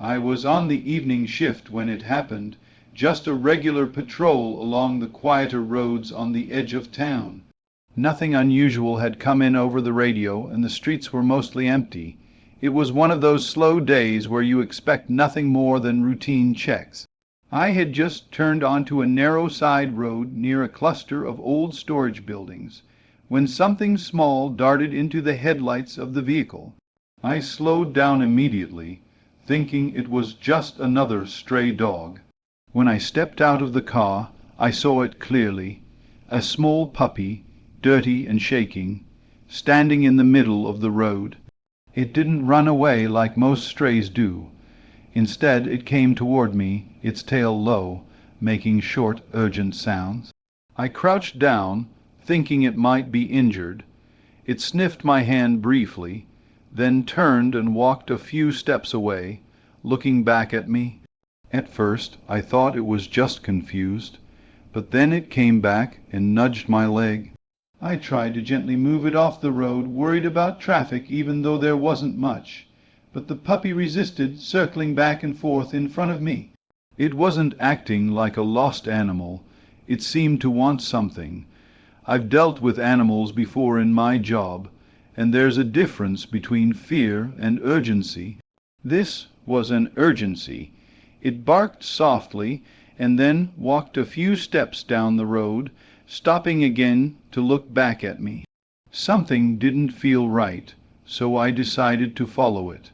I was on the evening shift when it happened, just a regular patrol along the quieter roads on the edge of town. Nothing unusual had come in over the radio, and the streets were mostly empty. It was one of those slow days where you expect nothing more than routine checks. I had just turned onto a narrow side road near a cluster of old storage buildings, when something small darted into the headlights of the vehicle. I slowed down immediately, thinking it was just another stray dog. When I stepped out of the car, I saw it clearly, a small puppy, dirty and shaking, standing in the middle of the road. It didn't run away like most strays do. Instead, it came toward me, its tail low, making short, urgent sounds. I crouched down, thinking it might be injured. It sniffed my hand briefly, then turned and walked a few steps away, looking back at me. At first, I thought it was just confused, but then it came back and nudged my leg. I tried to gently move it off the road, worried about traffic even though there wasn't much. But the puppy resisted, circling back and forth in front of me. It wasn't acting like a lost animal. It seemed to want something. I've dealt with animals before in my job, and there's a difference between fear and urgency. This was an urgency. It barked softly and then walked a few steps down the road, stopping again to look back at me. Something didn't feel right, so I decided to follow it.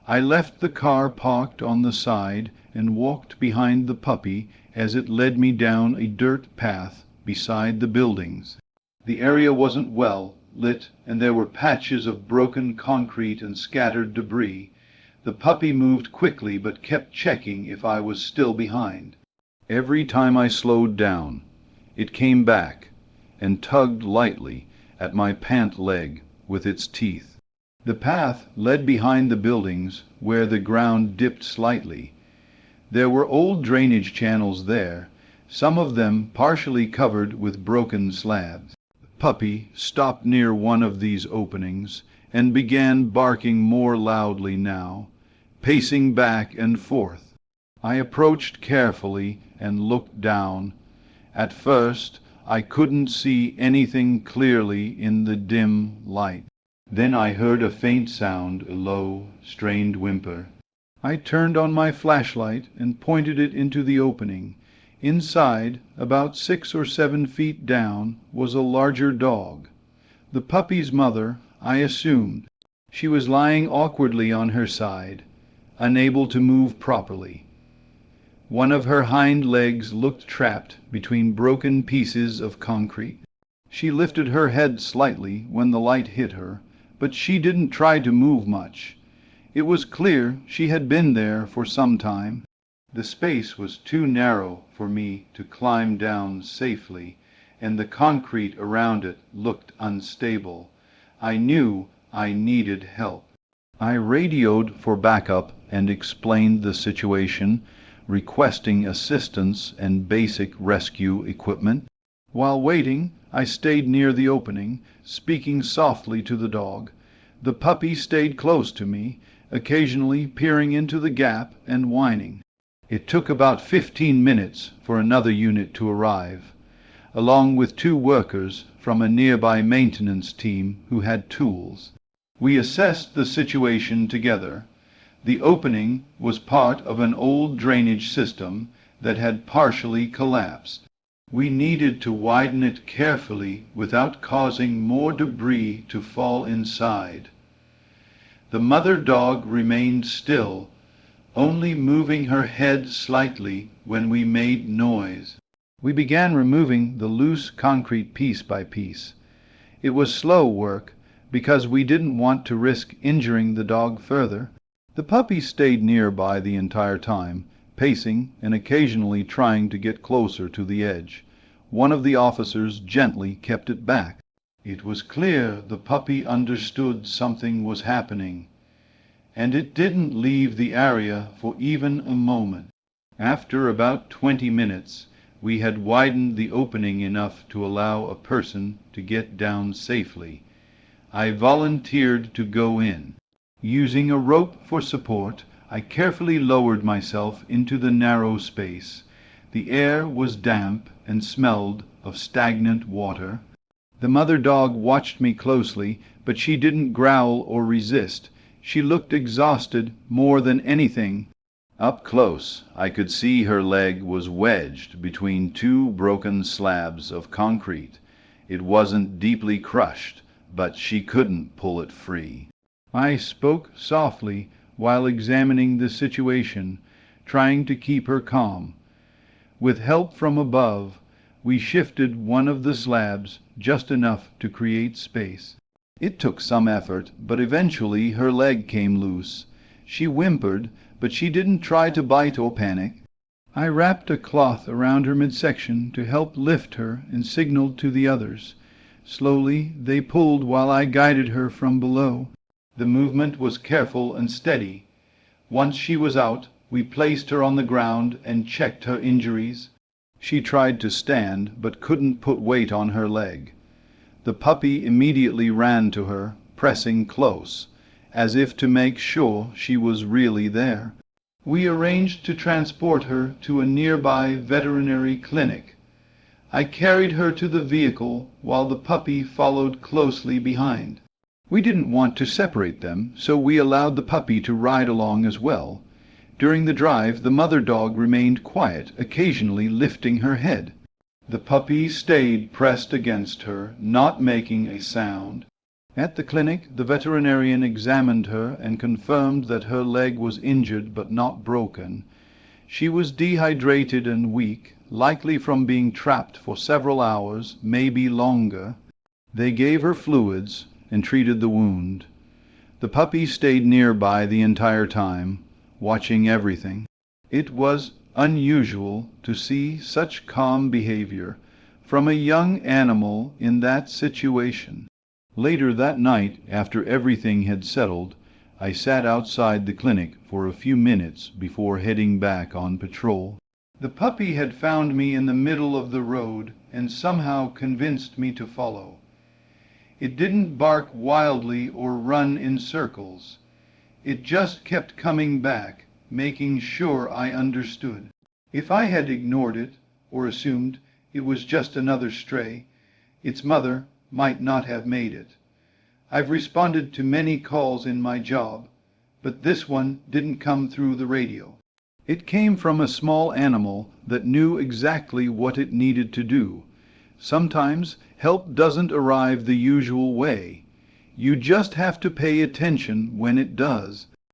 I left the car parked on the side and walked behind the puppy as it led me down a dirt path beside the buildings. The area wasn't well lit, and there were patches of broken concrete and scattered debris. The puppy moved quickly but kept checking if I was still behind. Every time I slowed down, it came back and tugged lightly at my pant leg with its teeth. The path led behind the buildings where the ground dipped slightly. There were old drainage channels there, some of them partially covered with broken slabs. The puppy stopped near one of these openings and began barking more loudly now, pacing back and forth. I approached carefully and looked down. At first, I couldn't see anything clearly in the dim light. Then I heard a faint sound, a low, strained whimper. I turned on my flashlight and pointed it into the opening. Inside, about 6 or 7 feet down, was a larger dog. The puppy's mother, I assumed. She was lying awkwardly on her side, unable to move properly. One of her hind legs looked trapped between broken pieces of concrete. She lifted her head slightly when the light hit her, but she didn't try to move much. It was clear she had been there for some time. The space was too narrow for me to climb down safely, and the concrete around it looked unstable. I knew I needed help. I radioed for backup and explained the situation, requesting assistance and basic rescue equipment. While waiting, I stayed near the opening, speaking softly to the dog. The puppy stayed close to me, occasionally peering into the gap and whining. It took about 15 minutes for another unit to arrive, along with 2 workers from a nearby maintenance team who had tools. We assessed the situation together. The opening was part of an old drainage system that had partially collapsed. We needed to widen it carefully without causing more debris to fall inside. The mother dog remained still, only moving her head slightly when we made noise. We began removing the loose concrete piece by piece. It was slow work because we didn't want to risk injuring the dog further. The puppy stayed nearby the entire time, pacing and occasionally trying to get closer to the edge. One of the officers gently kept it back. It was clear the puppy understood something was happening, and it didn't leave the area for even a moment. After about 20 minutes, we had widened the opening enough to allow a person to get down safely. I volunteered to go in. Using a rope for support, I carefully lowered myself into the narrow space. The air was damp and smelled of stagnant water. The mother dog watched me closely, but she didn't growl or resist. She looked exhausted more than anything. Up close, I could see her leg was wedged between two broken slabs of concrete. It wasn't deeply crushed, but she couldn't pull it free. I spoke softly while examining the situation, trying to keep her calm. With help from above, we shifted one of the slabs just enough to create space. It took some effort, but eventually her leg came loose. She whimpered, but she didn't try to bite or panic. I wrapped a cloth around her midsection to help lift her and signaled to the others. Slowly they pulled while I guided her from below. The movement was careful and steady. Once she was out, we placed her on the ground and checked her injuries. She tried to stand, but couldn't put weight on her leg. The puppy immediately ran to her, pressing close, as if to make sure she was really there. We arranged to transport her to a nearby veterinary clinic. I carried her to the vehicle while the puppy followed closely behind. We didn't want to separate them, so we allowed the puppy to ride along as well. During the drive, the mother dog remained quiet, occasionally lifting her head. The puppy stayed pressed against her, not making a sound. At the clinic, the veterinarian examined her and confirmed that her leg was injured but not broken. She was dehydrated and weak, likely from being trapped for several hours, maybe longer. They gave her fluids and treated the wound. The puppy stayed nearby the entire time, watching everything. It was unusual to see such calm behavior from a young animal in that situation. Later that night, after everything had settled, I sat outside the clinic for a few minutes before heading back on patrol. The puppy had found me in the middle of the road and somehow convinced me to follow. It didn't bark wildly or run in circles. It just kept coming back, making sure I understood. If I had ignored it, or assumed it was just another stray, its mother might not have made it. I've responded to many calls in my job, but this one didn't come through the radio. It came from a small animal that knew exactly what it needed to do. Sometimes help doesn't arrive the usual way. You just have to pay attention when it does.